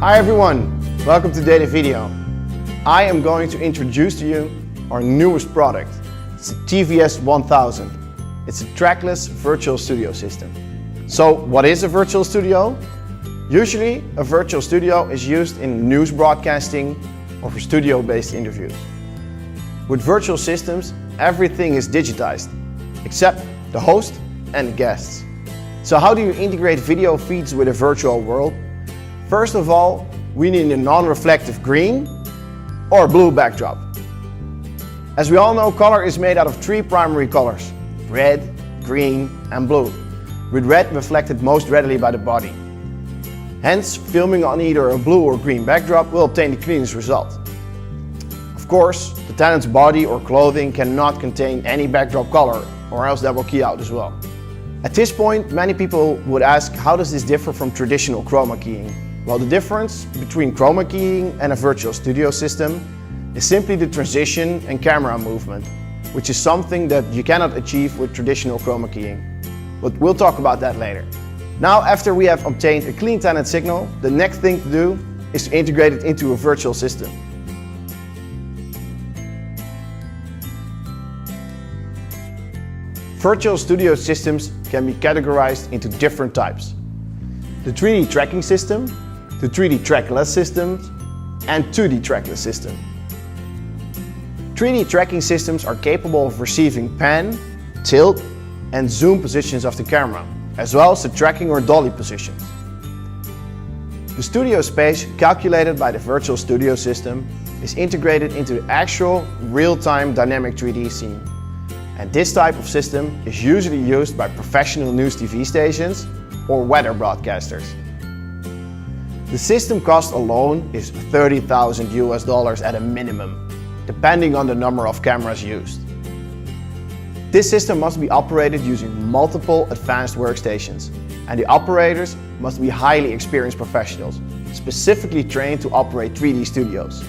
Hi everyone, welcome to Data Video. I am going to introduce to you our newest product. It's the TVS 1000. It's a trackless virtual studio system. So what is a virtual studio? Usually a virtual studio is used in news broadcasting or for studio-based interviews. With virtual systems, everything is digitized, except the host and the guests. So how do you integrate video feeds with a virtual world? First of all, we need a non-reflective green or blue backdrop. As we all know, color is made out of three primary colors: red, green and blue, with red reflected most readily by the body. Hence, filming on either a blue or green backdrop will obtain the cleanest result. Of course, the talent's body or clothing cannot contain any backdrop color, or else that will key out as well. At this point, many people would ask, how does this differ from traditional chroma keying? Well, the difference between chroma keying and a virtual studio system is simply the transition and camera movement, which is something that you cannot achieve with traditional chroma keying. But we'll talk about that later. Now, after we have obtained a clean talent signal, the next thing to do is to integrate it into a virtual system. Virtual studio systems can be categorized into different types: the 3D tracking system, the 3D trackless systems, and 2D trackless system. 3D tracking systems are capable of receiving pan, tilt, and zoom positions of the camera, as well as the tracking or dolly positions. The studio space calculated by the virtual studio system is integrated into the actual real-time dynamic 3D scene. And this type of system is usually used by professional news TV stations or weather broadcasters. The system cost alone is $30,000 at a minimum, depending on the number of cameras used. This system must be operated using multiple advanced workstations, and the operators must be highly experienced professionals, specifically trained to operate 3D studios.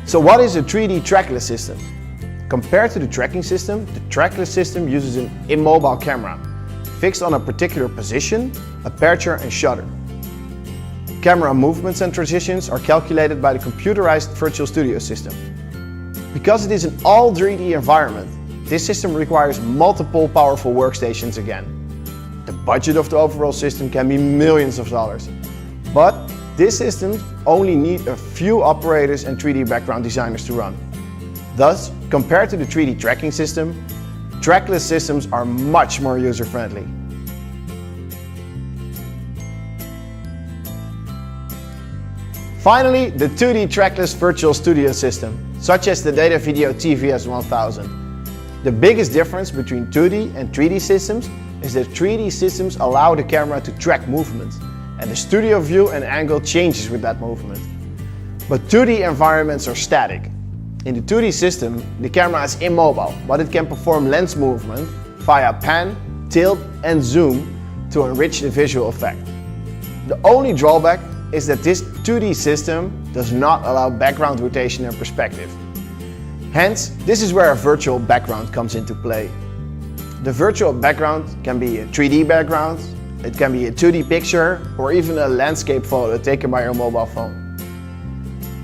So what is a 3D trackless system? Compared to the tracking system, the trackless system uses an immobile camera, fixed on a particular position, aperture and shutter. Camera movements and transitions are calculated by the computerized virtual studio system. Because it is an all 3D environment, this system requires multiple powerful workstations again. The budget of the overall system can be millions of dollars, but this system only needs a few operators and 3D background designers to run. Thus, compared to the 3D tracking system, trackless systems are much more user-friendly. Finally, the 2D trackless virtual studio system, such as the Data Video TVS 1000. The biggest difference between 2D and 3D systems is that 3D systems allow the camera to track movement, and the studio view and angle changes with that movement. But 2D environments are static. In the 2D system, the camera is immobile, but it can perform lens movement via pan, tilt and zoom to enrich the visual effect. The only drawback is that this 2D system does not allow background rotation and perspective. Hence, this is where a virtual background comes into play. The virtual background can be a 3D background, it can be a 2D picture, or even a landscape photo taken by your mobile phone.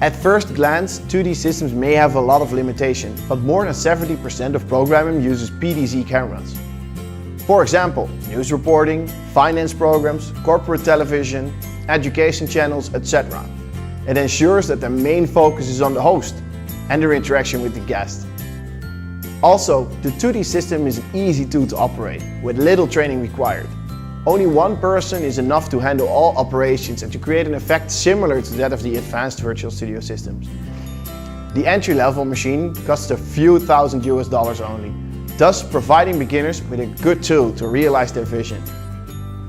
At first glance, 2D systems may have a lot of limitations, but more than 70% of programming uses PDZ cameras. For example, news reporting, finance programs, corporate television, education channels, etc. It ensures that the main focus is on the host and their interaction with the guest. Also, the 2D system is an easy tool to operate, with little training required. Only one person is enough to handle all operations and to create an effect similar to that of the advanced virtual studio systems. The entry-level machine costs a few $1,000s only, thus providing beginners with a good tool to realize their vision.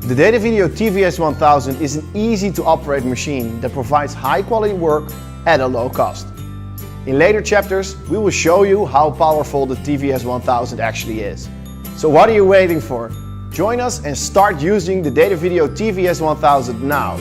The Data Video TVS 1000 is an easy-to-operate machine that provides high-quality work at a low cost. In later chapters, we will show you how powerful the TVS 1000 actually is. So what are you waiting for? Join us and start using the Data Video TVS 1000 now.